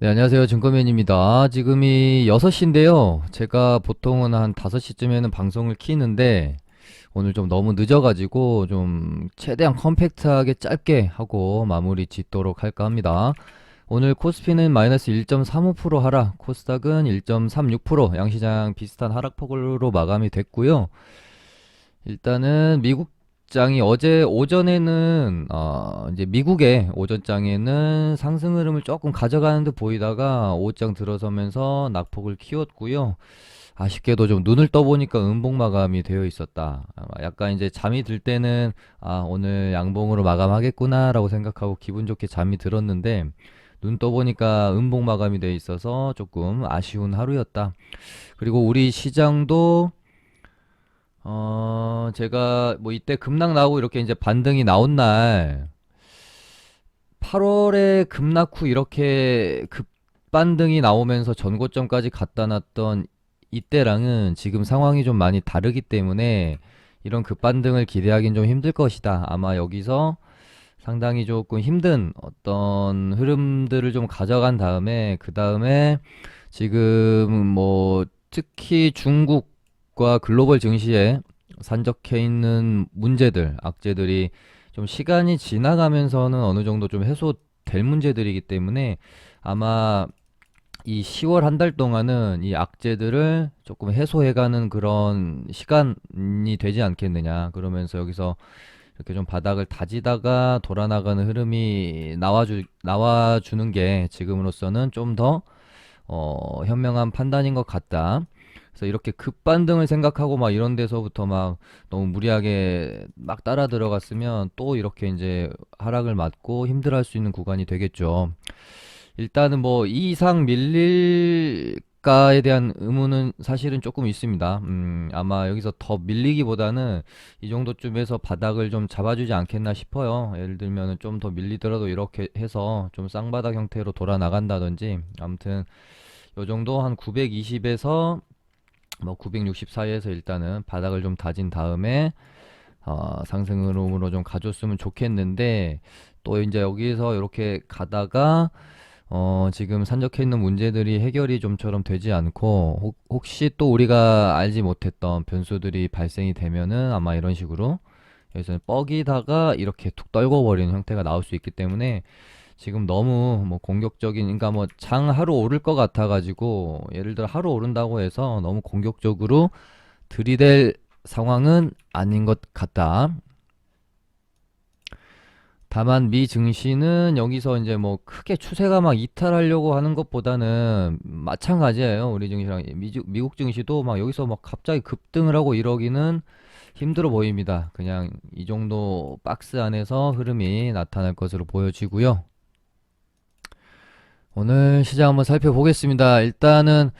네, 안녕하세요. 증권맨입니다. 지금이 6시인데요. 제가 보통은 한 5시쯤에는 방송을 키는데, 오늘 좀 너무 늦어가지고, 좀 최대한 컴팩트하게 짧게 하고 마무리 짓도록 할까 합니다. 오늘 코스피는 마이너스 1.35% 하락, 코스닥은 1.36%, 양시장 비슷한 하락폭으로 마감이 됐고요. 일단은 미국장이 어제 오전에는 이제 미국의 오전장에는 상승 흐름을 조금 가져가는 듯 보이다가 오후장 들어서면서 낙폭을 키웠고요. 아쉽게도 좀 눈을 떠보니까 음봉 마감이 되어 있었다. 약간 이제 잠이 들 때는 오늘 양봉으로 마감하겠구나라고 생각하고 기분 좋게 잠이 들었는데 눈 떠보니까 음봉 마감이 되어 있어서 조금 아쉬운 하루였다. 그리고 우리 시장도 제가 뭐 이때 급락 나오고 이렇게 이제 반등이 나온 날 8월에 급락 후 이렇게 급반등이 나오면서 전고점까지 갖다 놨던 이때랑은 지금 상황이 좀 많이 다르기 때문에 이런 급반등을 기대하기는 좀 힘들 것이다. 아마 여기서 상당히 조금 힘든 어떤 흐름들을 좀 가져간 다음에 그 다음에 지금 뭐 특히 중국과 글로벌 증시에 산적해 있는 문제들, 악재들이 좀 시간이 지나가면서는 어느 정도 좀 해소될 문제들이기 때문에 아마 이 10월 한 달 동안은 이 악재들을 조금 해소해가는 그런 시간이 되지 않겠느냐. 그러면서 여기서 이렇게 좀 바닥을 다지다가 돌아나가는 흐름이 나와주는 게 지금으로서는 좀 더, 현명한 판단인 것 같다. 그래서 이렇게 급반등을 생각하고 막 이런 데서부터 막 너무 무리하게 막 따라 들어갔으면 또 이렇게 이제 하락을 맞고 힘들어할 수 있는 구간이 되겠죠. 일단은 뭐 이 이상 밀릴까에 대한 의문은 사실은 조금 있습니다. 아마 여기서 더 밀리기보다는 이 정도쯤에서 바닥을 좀 잡아주지 않겠나 싶어요. 예를 들면은 좀 더 밀리더라도 이렇게 해서 좀 쌍바닥 형태로 돌아 나간다든지 아무튼 요 정도 한 920에서 뭐 960 사이에서 일단은 바닥을 좀 다진 다음에 상승 흐름으로 좀 가줬으면 좋겠는데 또 이제 여기서 이렇게 가다가 지금 산적해 있는 문제들이 해결이 좀처럼 되지 않고 혹시 또 우리가 알지 못했던 변수들이 발생이 되면은 아마 이런 식으로 여기서 뻐기다가 이렇게 툭 떨궈버리는 형태가 나올 수 있기 때문에 지금 너무 뭐 공격적인, 그러니까 뭐 장 하루 오를 것 같아가지고 예를 들어 하루 오른다고 해서 너무 공격적으로 들이댈 상황은 아닌 것 같다. 다만 미 증시는 여기서 이제 뭐 크게 추세가 막 이탈하려고 하는 것보다는 마찬가지예요. 우리 증시랑 미국 증시도 막 여기서 막 갑자기 급등을 하고 이러기는 힘들어 보입니다. 그냥 이 정도 박스 안에서 흐름이 나타날 것으로 보여지고요. 오늘 시장 한번 살펴보겠습니다. 일단은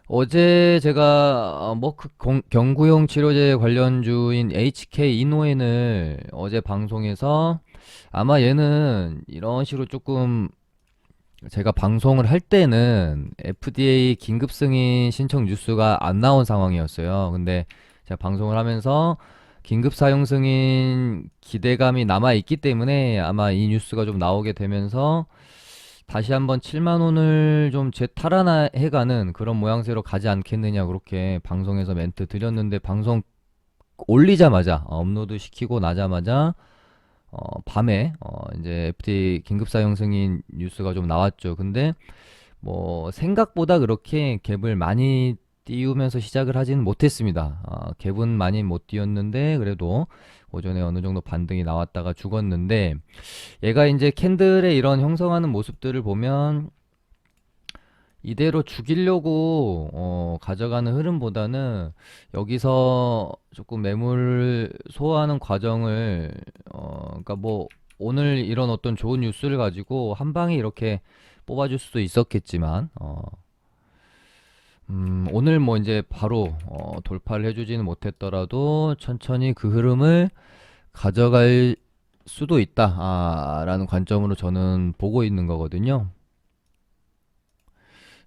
어제 제가 경구용 치료제 관련주인 HK 이노엔을 어제 방송에서 아마 얘는 이런 식으로 조금 제가 방송을 할 때는 FDA 긴급 승인 신청 뉴스가 안 나온 상황이었어요. 근데 제가 방송을 하면서 긴급 사용 승인 기대감이 남아 있기 때문에 아마 이 뉴스가 좀 나오게 되면서 다시 한번 7만 원을 좀 재탈환해가는 그런 모양새로 가지 않겠느냐 그렇게 방송에서 멘트 드렸는데 방송 올리자마자 업로드 시키고 나자마자 밤에 이제 FT 긴급 사용 승인 뉴스가 좀 나왔죠. 근데 뭐 생각보다 그렇게 갭을 많이 띄우면서 시작을 하지는 못했습니다. 갭은 많이 못 띄웠는데 그래도 오전에 어느 정도 반등이 나왔다가 죽었는데 얘가 이제 캔들의 이런 형성하는 모습들을 보면 이대로 죽이려고 가져가는 흐름보다는 여기서 조금 매물 소화하는 과정을 그러니까 뭐 오늘 이런 어떤 좋은 뉴스를 가지고 한 방에 이렇게 뽑아줄 수도 있었겠지만 오늘 뭐 이제 바로 돌파를 해주지는 못했더라도 천천히 그 흐름을 가져갈 수도 있다 라는 관점으로 저는 보고 있는 거거든요.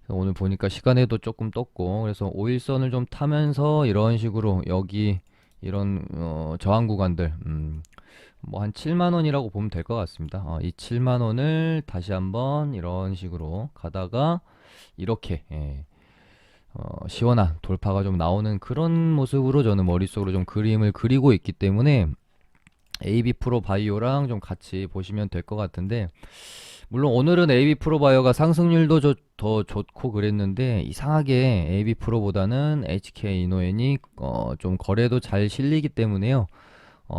오늘 보니까 시간에도 조금 떴고 그래서 5일선을 좀 타면서 이런 식으로 여기 이런 저항 구간들 뭐 한 7만 원이라고 보면 될 것 같습니다. 이 7만 원을 다시 한번 이런 식으로 가다가 이렇게 시원한 돌파가 좀 나오는 그런 모습으로 저는 머릿속으로 좀 그림을 그리고 있기 때문에 AB 프로 바이오랑 좀 같이 보시면 될 것 같은데, 물론 오늘은 AB 프로 바이오가 상승률도 더 좋고 그랬는데 이상하게 AB 프로보다는 HK 이노엔이 좀 거래도 잘 실리기 때문에요.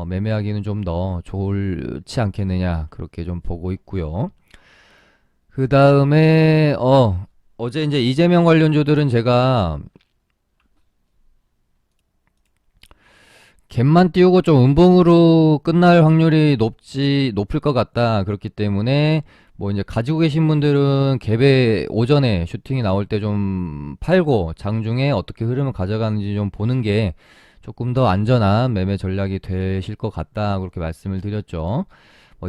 매매하기는 좀 더 좋지 않겠느냐 그렇게 좀 보고 있고요. 그 다음에 어제 이제 이재명 관련주들은 제가 갭만 띄우고 좀 음봉으로 끝날 확률이 높을 것 같다. 그렇기 때문에 뭐 이제 가지고 계신 분들은 갭에 오전에 슈팅이 나올 때 좀 팔고 장중에 어떻게 흐름을 가져가는지 좀 보는 게 조금 더 안전한 매매 전략이 되실 것 같다. 그렇게 말씀을 드렸죠.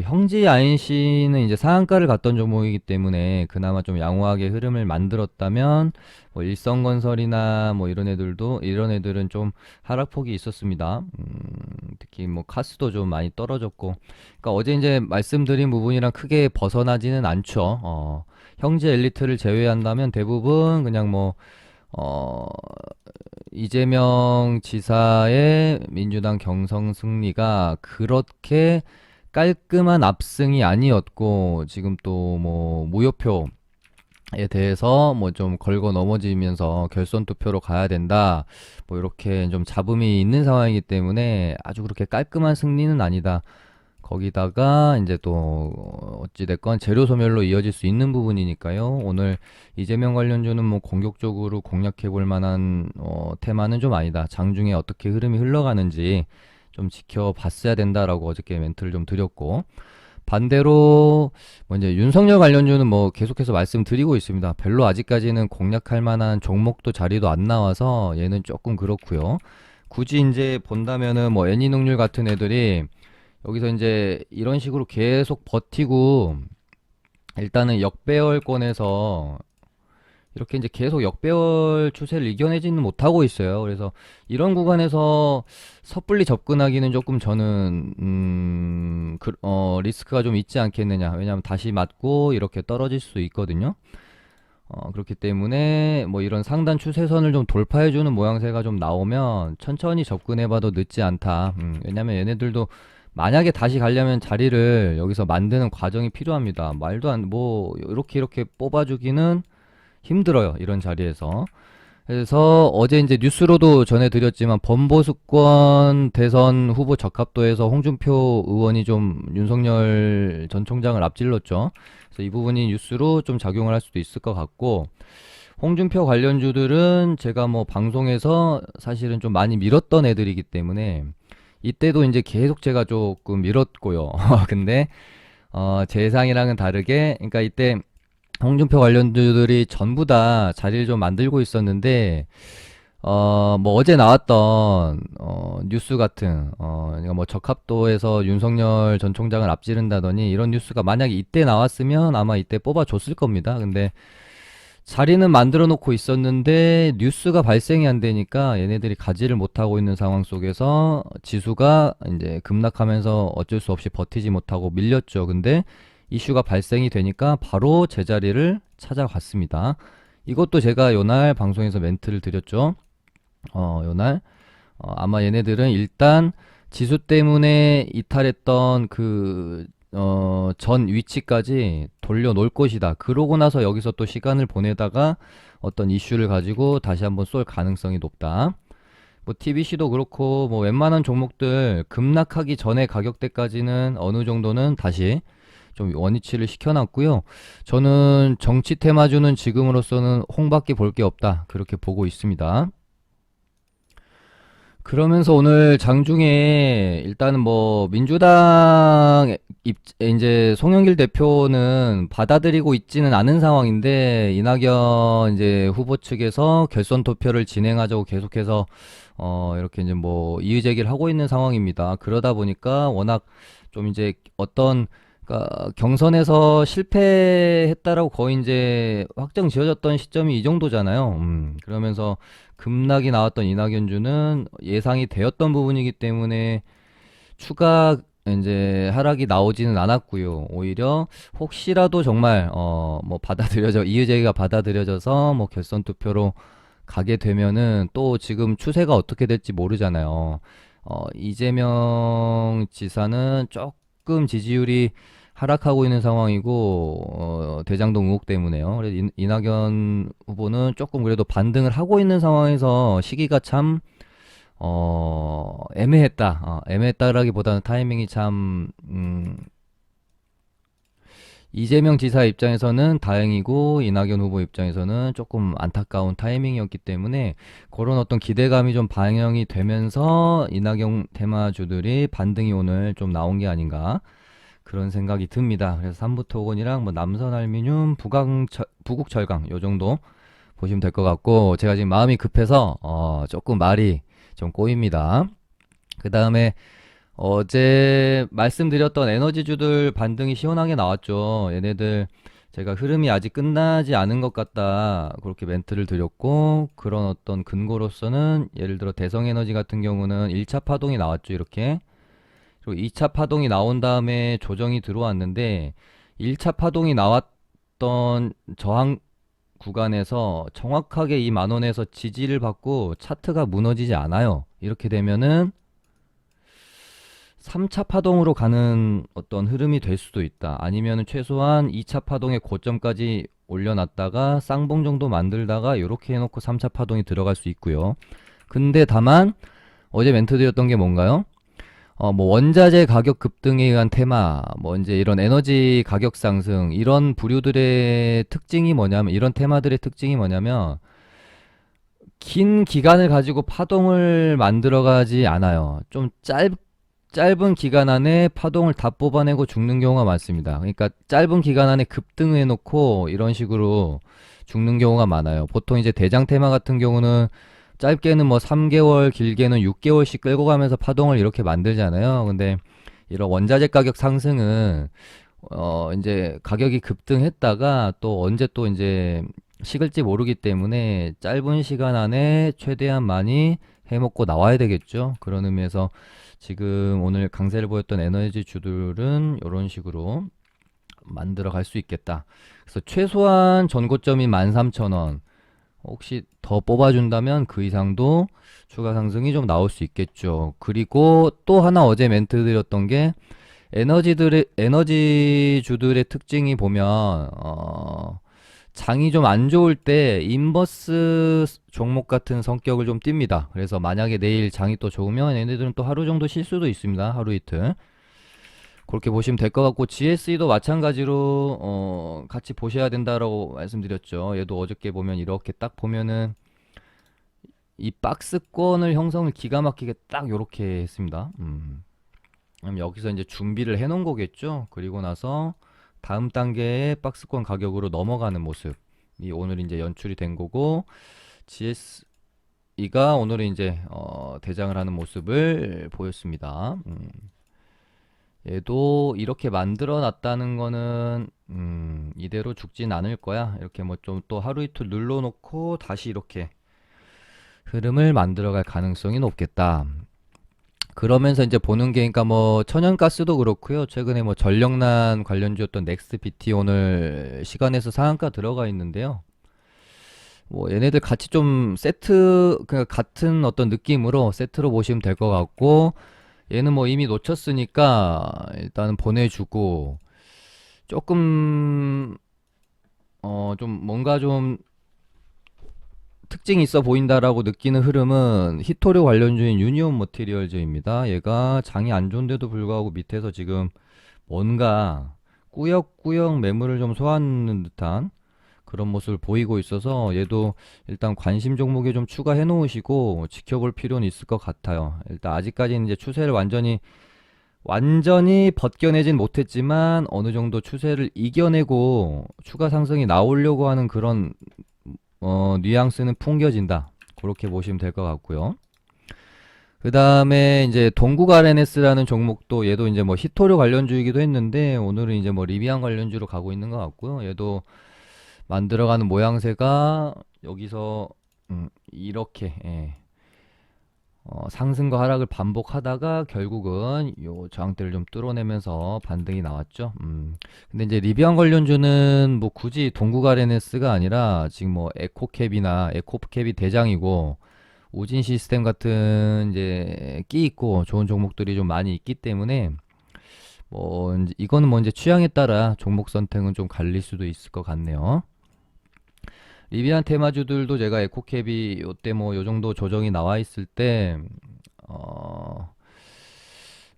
형지 INC는 이제 상한가를 갔던 종목이기 때문에 그나마 좀 양호하게 흐름을 만들었다면 뭐 일성건설이나 뭐 이런 애들은 좀 하락폭이 있었습니다. 특히 뭐 카스도 좀 많이 떨어졌고, 그러니까 어제 이제 말씀드린 부분이랑 크게 벗어나지는 않죠. 형지 엘리트를 제외한다면 대부분 그냥 뭐 어, 이재명 지사의 민주당 경선 승리가 그렇게 깔끔한 압승이 아니었고, 지금 또 뭐 무효표에 대해서 뭐 좀 걸고 넘어지면서 결선 투표로 가야 된다, 뭐 이렇게 좀 잡음이 있는 상황이기 때문에 아주 그렇게 깔끔한 승리는 아니다. 거기다가 이제 또 어찌됐건 재료 소멸로 이어질 수 있는 부분이니까요. 오늘 이재명 관련주는 뭐 공격적으로 공략해 볼 만한 테마는 좀 아니다. 장중에 어떻게 흐름이 흘러가는지 좀 지켜봤어야 된다라고 어저께 멘트를 좀 드렸고, 반대로 뭐 이제 윤석열 관련주는 뭐 계속해서 말씀드리고 있습니다. 별로 아직까지는 공략할 만한 종목도 자리도 안 나와서 얘는 조금 그렇고요. 굳이 이제 본다면은 뭐 애니농률 같은 애들이 여기서 이제 이런 식으로 계속 버티고 일단은 역배열권에서 이렇게 이제 계속 역배열 추세를 이겨내지는 못하고 있어요. 그래서 이런 구간에서 섣불리 접근하기는 조금 저는 리스크가 좀 있지 않겠느냐. 왜냐하면 다시 맞고 이렇게 떨어질 수 있거든요. 그렇기 때문에 뭐 이런 상단 추세선을 좀 돌파해주는 모양새가 좀 나오면 천천히 접근해봐도 늦지 않다. 왜냐면 얘네들도 만약에 다시 가려면 자리를 여기서 만드는 과정이 필요합니다. 말도 안, 뭐, 이렇게 뽑아주기는 힘들어요. 이런 자리에서. 그래서 어제 이제 뉴스로도 전해드렸지만 범보수권 대선 후보 적합도에서 홍준표 의원이 좀 윤석열 전 총장을 앞질렀죠. 그래서 이 부분이 뉴스로 좀 작용을 할 수도 있을 것 같고, 홍준표 관련주들은 제가 뭐 방송에서 사실은 좀 많이 밀었던 애들이기 때문에 이때도 이제 계속 제가 조금 밀었고요. 근데 제 예상이랑은 다르게, 그러니까 이때 홍준표 관련주들이 전부 다 자리를 좀 만들고 있었는데, 뭐 어제 나왔던 뉴스 같은 그러니까 뭐 적합도에서 윤석열 전 총장을 앞지른다더니 이런 뉴스가 만약에 이때 나왔으면 아마 이때 뽑아줬을 겁니다. 근데 자리는 만들어 놓고 있었는데 뉴스가 발생이 안 되니까 얘네들이 가지를 못하고 있는 상황 속에서 지수가 이제 급락하면서 어쩔 수 없이 버티지 못하고 밀렸죠. 근데 이슈가 발생이 되니까 바로 제자리를 찾아갔습니다. 이것도 제가 요날 방송에서 멘트를 드렸죠. 요날 아마 얘네들은 일단 지수 때문에 이탈했던 전 위치까지 돌려놓을 것이다. 그러고 나서 여기서 또 시간을 보내다가 어떤 이슈를 가지고 다시 한번 쏠 가능성이 높다. 뭐 TBC도 그렇고 뭐 웬만한 종목들 급락하기 전에 가격대까지는 어느 정도는 다시 좀 원위치를 시켜놨고요. 저는 정치 테마주는 지금으로서는 홍밖에 볼 게 없다. 그렇게 보고 있습니다. 그러면서 오늘 장중에 일단은 뭐 민주당 이제 송영길 대표는 받아들이고 있지는 않은 상황인데, 이낙연 이제 후보 측에서 결선 투표를 진행하자고 계속해서 이렇게 이제 뭐 이의 제기를 하고 있는 상황입니다. 그러다 보니까 워낙 좀 이제 그러니까 경선에서 실패했다라고 거의 이제 확정 지어졌던 시점이 이 정도잖아요. 그러면서 급락이 나왔던 이낙연주는 예상이 되었던 부분이기 때문에 추가 이제 하락이 나오지는 않았고요. 오히려 혹시라도 정말 뭐 받아들여져 이의제기가 받아들여져서 뭐 결선 투표로 가게 되면은 또 지금 추세가 어떻게 될지 모르잖아요. 이재명 지사는 조금 지지율이 하락하고 있는 상황이고 대장동 의혹 때문에요. 그래서 이낙연 후보는 조금 그래도 반등을 하고 있는 상황에서 시기가 참 애매했다. 애매했다라기보다는 타이밍이 참, 이재명 지사 입장에서는 다행이고, 이낙연 후보 입장에서는 조금 안타까운 타이밍이었기 때문에, 그런 어떤 기대감이 좀 반영이 되면서, 이낙연 테마주들이 반등이 오늘 좀 나온 게 아닌가, 그런 생각이 듭니다. 그래서 삼부토건이랑 뭐 남선알미늄, 부국철강, 요 정도 보시면 될 것 같고, 제가 지금 마음이 급해서, 조금 말이 좀 꼬입니다. 그 다음에 어제 말씀드렸던 에너지주들 반등이 시원하게 나왔죠. 얘네들 제가 흐름이 아직 끝나지 않은 것 같다. 그렇게 멘트를 드렸고, 그런 어떤 근거로서는 예를 들어 대성에너지 같은 경우는 1차 파동이 나왔죠. 이렇게. 그리고 2차 파동이 나온 다음에 조정이 들어왔는데, 1차 파동이 나왔던 저항 구간에서 정확하게 이 만원에서 지지를 받고 차트가 무너지지 않아요. 이렇게 되면은 3차 파동으로 가는 어떤 흐름이 될 수도 있다. 아니면 최소한 2차 파동의 고점까지 올려놨다가 쌍봉 정도 만들다가 이렇게 해놓고 3차 파동이 들어갈 수 있고요. 근데 다만 어제 멘트 드렸던 게 뭔가요? 뭐 원자재 가격 급등에 의한 테마, 뭐 이제 이런 에너지 가격 상승, 이런 부류들의 특징이 뭐냐면, 이런 테마들의 특징이 뭐냐면, 긴 기간을 가지고 파동을 만들어가지 않아요. 좀 짧은 기간 안에 파동을 다 뽑아내고 죽는 경우가 많습니다. 그러니까 짧은 기간 안에 급등해 놓고 이런 식으로 죽는 경우가 많아요. 보통 이제 대장 테마 같은 경우는 짧게는 뭐 3개월, 길게는 6개월씩 끌고 가면서 파동을 이렇게 만들잖아요. 근데 이런 원자재 가격 상승은 이제 가격이 급등했다가 또 언제 또 이제 식을지 모르기 때문에 짧은 시간 안에 최대한 많이 해먹고 나와야 되겠죠. 그런 의미에서 지금 오늘 강세를 보였던 에너지 주들은 이런 식으로 만들어 갈 수 있겠다. 그래서 최소한 전고점이 13,000원. 혹시 더 뽑아준다면 그 이상도 추가 상승이 좀 나올 수 있겠죠. 그리고 또 하나 어제 멘트 드렸던 게 에너지주들의 특징이 보면 장이 좀 안 좋을 때 인버스 종목 같은 성격을 좀 띱니다. 그래서 만약에 내일 장이 또 좋으면 얘네들은 또 하루 정도 쉴 수도 있습니다. 하루 이틀. 그렇게 보시면 될 것 같고 GSE도 마찬가지로 같이 보셔야 된다라고 말씀드렸죠. 얘도 어저께 보면 이렇게 딱 보면은 이 박스권을 형성을 기가 막히게 딱 요렇게 했습니다. 그럼 여기서 이제 준비를 해 놓은 거겠죠. 그리고 나서 다음 단계의 박스권 가격으로 넘어가는 모습이 오늘 이제 연출이 된 거고, GSE가 오늘 이제 대장을 하는 모습을 보였습니다. 얘도 이렇게 만들어 놨다는 거는 이대로 죽진 않을 거야. 이렇게 뭐 좀 또 하루 이틀 눌러 놓고 다시 이렇게 흐름을 만들어 갈 가능성이 높겠다. 그러면서 이제 보는 게, 그러니까 뭐 천연가스도 그렇고요. 최근에 뭐 전력난 관련주였던 넥스비티 오늘 시간에서 상한가 들어가 있는데요. 뭐 얘네들 같이 좀 세트, 그 같은 어떤 느낌으로 세트로 보시면 될 것 같고, 얘는 뭐 이미 놓쳤으니까 일단은 보내주고, 조금 좀 뭔가 좀 특징이 있어 보인다라고 느끼는 흐름은 히토류 관련주인 유니온 머티리얼즈입니다. 얘가 장이 안 좋은데도 불구하고 밑에서 지금 뭔가 꾸역꾸역 매물을 좀 소화하는 듯한 그런 모습을 보이고 있어서 얘도 일단 관심 종목에 좀 추가해 놓으시고 지켜볼 필요는 있을 것 같아요. 일단 아직까지는 이제 추세를 완전히 벗겨내진 못했지만 어느 정도 추세를 이겨내고 추가 상승이 나오려고 하는 그런 뉘앙스는 풍겨진다. 그렇게 보시면 될 것 같고요. 그 다음에 이제 동국 RNS라는 종목도 얘도 이제 뭐 히토류 관련주이기도 했는데 오늘은 이제 뭐 리비안 관련주로 가고 있는 것 같고요. 얘도 만들어가는 모양새가 여기서 이렇게 상승과 하락을 반복하다가 결국은 요 저항대를 좀 뚫어내면서 반등이 나왔죠. 근데 이제 리비안 관련주는 뭐 굳이 동국 아레네스가 아니라 지금 뭐 에코캡이나 에코캡이 대장이고 우진 시스템 같은 이제 끼 있고 좋은 종목들이 좀 많이 있기 때문에 뭐 이거는 뭐 이제 취향에 따라 종목 선택은 좀 갈릴 수도 있을 것 같네요. 리비안 테마주들도 제가 에코캡이 요때 뭐 요 정도 조정이 나와 있을 때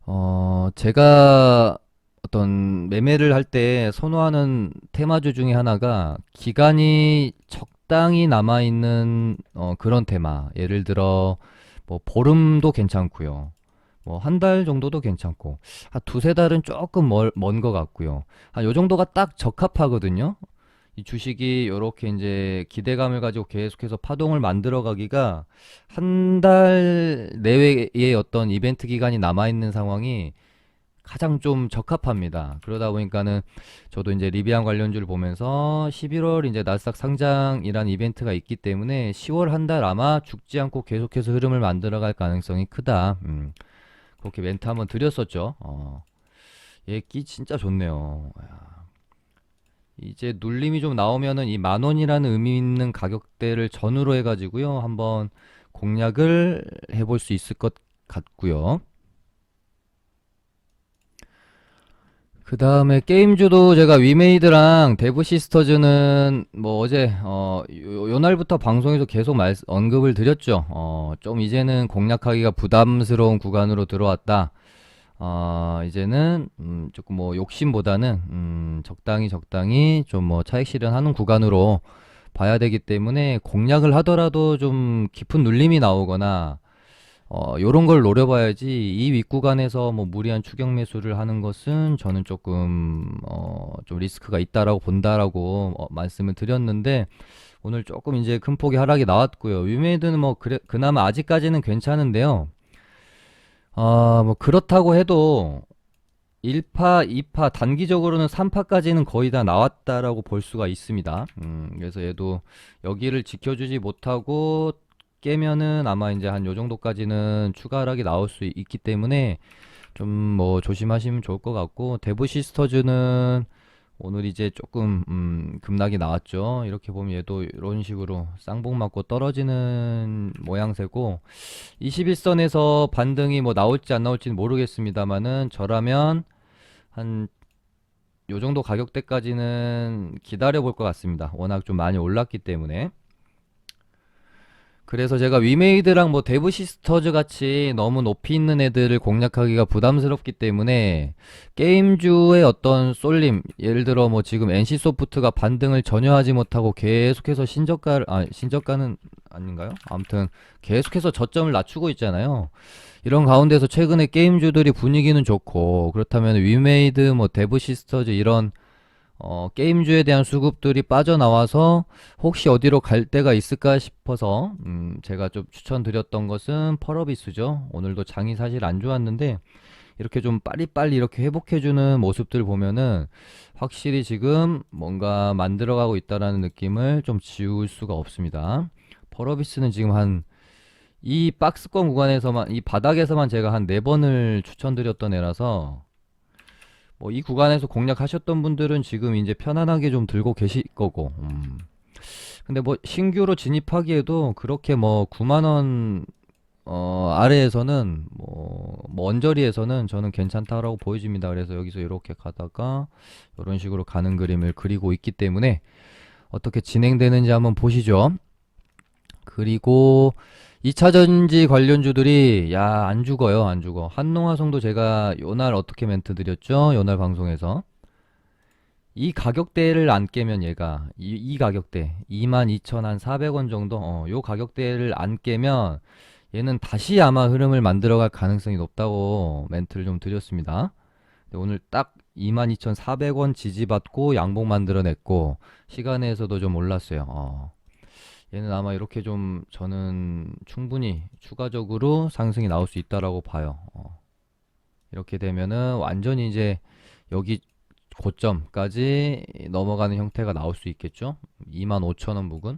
어, 제가 어떤 매매를 할 때 선호하는 테마주 중에 하나가 기간이 적당히 남아있는 그런 테마. 예를 들어 뭐 보름도 괜찮고요. 뭐 한 달 정도도 괜찮고 한 두세 달은 조금 먼 것 같고요. 한 요 정도가 딱 적합하거든요. 이 주식이 요렇게 이제 기대감을 가지고 계속해서 파동을 만들어 가기가 한 달 내외의 어떤 이벤트 기간이 남아 있는 상황이 가장 좀 적합합니다. 그러다 보니까는 저도 이제 리비안 관련주를 보면서 11월 이제 나스닥 상장이란 이벤트가 있기 때문에 10월 한 달 아마 죽지 않고 계속해서 흐름을 만들어 갈 가능성이 크다. 그렇게 멘트 한번 드렸었죠. 얘기 진짜 좋네요. 이제 눌림이 좀 나오면은 이 만 원이라는 의미 있는 가격대를 전후로 해가지고요. 한번 공략을 해볼 수 있을 것 같고요. 그 다음에 게임주도 제가 위메이드랑 데브 시스터즈는 뭐 어제 요 날부터 방송에서 계속 언급을 드렸죠. 좀 이제는 공략하기가 부담스러운 구간으로 들어왔다. 이제는 조금 뭐 욕심보다는 적당히 좀 뭐 차익 실현하는 구간으로 봐야 되기 때문에 공략을 하더라도 좀 깊은 눌림이 나오거나 요런 걸 노려봐야지 이 윗구간에서 뭐 무리한 추격 매수를 하는 것은 저는 조금 좀 리스크가 있다라고 본다라고 말씀을 드렸는데 오늘 조금 이제 큰 폭의 하락이 나왔고요. 위메이드는 뭐 그나마 아직까지는 괜찮은데요. 뭐 그렇다고 해도 1파, 2파, 단기적으로는 3파까지는 거의 다 나왔다라고 볼 수가 있습니다. 그래서 얘도 여기를 지켜주지 못하고 깨면은 아마 이제 한 요 정도까지는 추가 하락이 나올 수 있기 때문에 좀 뭐 조심하시면 좋을 것 같고, 데브 시스터즈는 오늘 이제 조금 급락이 나왔죠. 이렇게 보면 얘도 이런 식으로 쌍봉 맞고 떨어지는 모양새고 21선에서 반등이 뭐 나올지 안 나올지는 모르겠습니다만은 저라면 한 요 정도 가격대까지는 기다려 볼 것 같습니다. 워낙 좀 많이 올랐기 때문에. 그래서 제가 위메이드랑 뭐 데브 시스터즈 같이 너무 높이 있는 애들을 공략하기가 부담스럽기 때문에 게임주의 어떤 쏠림, 예를 들어 뭐 지금 NC소프트가 반등을 전혀 하지 못하고 계속해서 신저가는 아닌가요? 아무튼 계속해서 저점을 낮추고 있잖아요. 이런 가운데서 최근에 게임주들이 분위기는 좋고 그렇다면 위메이드 뭐 데브 시스터즈 이런 게임주에 대한 수급들이 빠져나와서 혹시 어디로 갈 데가 있을까 싶어서 제가 좀 추천드렸던 것은 펄어비스죠. 오늘도 장이 사실 안 좋았는데 이렇게 좀 빨리빨리 이렇게 회복해주는 모습들 보면은 확실히 지금 뭔가 만들어가고 있다라는 느낌을 좀 지울 수가 없습니다. 펄어비스는 지금 한 이 박스권 구간에서만 이 바닥에서만 제가 한 4번을 추천드렸던 애라서 뭐 이 구간에서 공략하셨던 분들은 지금 이제 편안하게 좀 들고 계실 거고 근데 뭐 신규로 진입하기에도 그렇게 뭐 9만원 아래에서는 뭐 언저리에서는 저는 괜찮다라고 보여집니다. 그래서 여기서 이렇게 가다가 이런 식으로 가는 그림을 그리고 있기 때문에 어떻게 진행되는지 한번 보시죠. 그리고 2차전지 관련주들이 야 안 죽어요. 안 죽어. 한농화성도 제가 요날 어떻게 멘트 드렸죠? 요날 방송에서 이 가격대를 안 깨면 얘가 이 가격대 22,400원 정도 요 가격대를 안 깨면 얘는 다시 아마 흐름을 만들어갈 가능성이 높다고 멘트를 좀 드렸습니다. 근데 오늘 딱 22,400원 지지받고 양봉 만들어냈고 시간에서도 좀 올랐어요. 얘는 아마 이렇게 좀 저는 충분히 추가적으로 상승이 나올 수 있다라고 봐요. 이렇게 되면은 완전히 이제 여기 고점까지 넘어가는 형태가 나올 수 있겠죠. 25,000원 부근.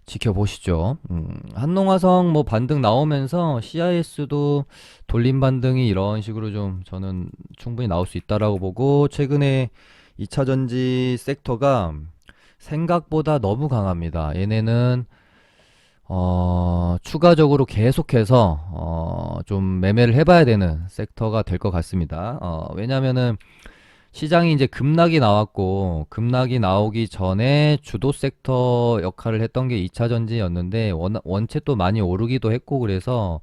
지켜보시죠. 한농화성 뭐 반등 나오면서 CIS도 돌림 반등이 이런 식으로 좀 저는 충분히 나올 수 있다라고 보고, 최근에 2차 전지 섹터가 생각보다 너무 강합니다. 얘네는 추가적으로 계속해서 좀 매매를 해봐야 되는 섹터가 될 것 같습니다. 왜냐면은 시장이 이제 급락이 나왔고, 급락이 나오기 전에 주도 섹터 역할을 했던 게 2차 전지였는데 원체 또 많이 오르기도 했고, 그래서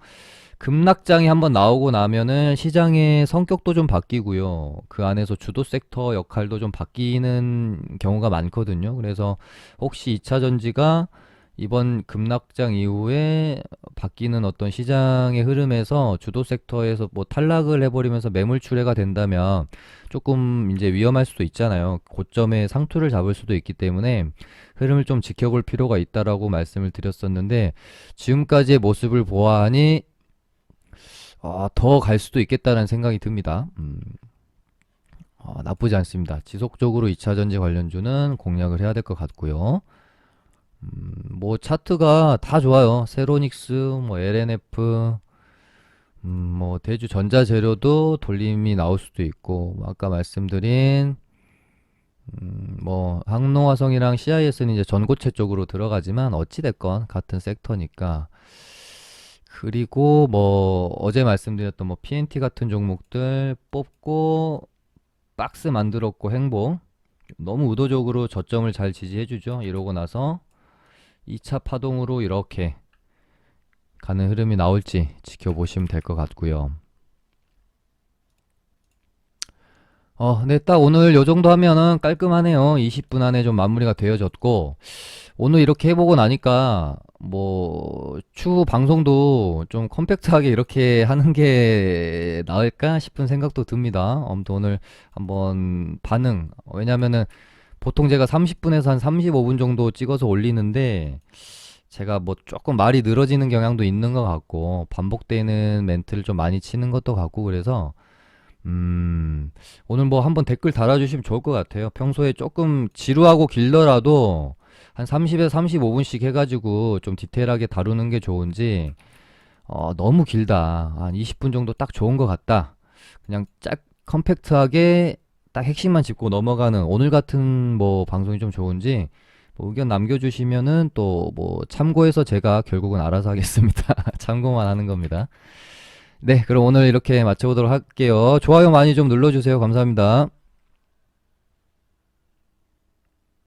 급락장이 한번 나오고 나면은 시장의 성격도 좀 바뀌고요. 그 안에서 주도 섹터 역할도 좀 바뀌는 경우가 많거든요. 그래서 혹시 2차 전지가 이번 급락장 이후에 바뀌는 어떤 시장의 흐름에서 주도 섹터에서 뭐 탈락을 해버리면서 매물 출회가 된다면 조금 이제 위험할 수도 있잖아요. 고점에 상투를 잡을 수도 있기 때문에 흐름을 좀 지켜볼 필요가 있다라고 말씀을 드렸었는데, 지금까지의 모습을 보아하니 더 갈 수도 있겠다는 생각이 듭니다. 나쁘지 않습니다. 지속적으로 2차 전지 관련주는 공략을 해야 될 것 같고요. 뭐 차트가 다 좋아요. 세로닉스, 뭐 LNF, 뭐 대주 전자재료도 돌림이 나올 수도 있고, 뭐 아까 말씀드린 뭐 항로화성이랑 CIS는 이제 전고체 쪽으로 들어가지만 어찌 됐건 같은 섹터니까. 그리고 뭐 어제 말씀드렸던 뭐 PNT 같은 종목들 뽑고 박스 만들었고, 행보 너무 의도적으로 저점을 잘 지지해주죠. 이러고 나서 2차 파동으로 이렇게 가는 흐름이 나올지 지켜보시면 될 것 같고요. 네, 딱 오늘 요 정도 하면은 깔끔하네요. 20분 안에 좀 마무리가 되어졌고, 오늘 이렇게 해보고 나니까 뭐 추후 방송도 좀 컴팩트하게 이렇게 하는 게 나을까 싶은 생각도 듭니다. 아무튼 오늘 한번 반응, 왜냐면은 보통 제가 30분에서 한 35분 정도 찍어서 올리는데, 제가 뭐 조금 말이 늘어지는 경향도 있는 것 같고, 반복되는 멘트를 좀 많이 치는 것도 같고, 그래서 오늘 뭐 한번 댓글 달아주시면 좋을 것 같아요. 평소에 조금 지루하고 길더라도 한 30에서 35분씩 해가지고 좀 디테일하게 다루는 게 좋은지, 너무 길다, 한 20분 정도 딱 좋은 것 같다, 그냥 짝 컴팩트하게 딱 핵심만 짚고 넘어가는 오늘 같은 뭐 방송이 좀 좋은지, 뭐 의견 남겨주시면은 또 뭐 참고해서 제가 결국은 알아서 하겠습니다. 참고만 하는 겁니다. 네, 그럼 오늘 이렇게 마쳐보도록 할게요. 좋아요 많이 좀 눌러주세요. 감사합니다.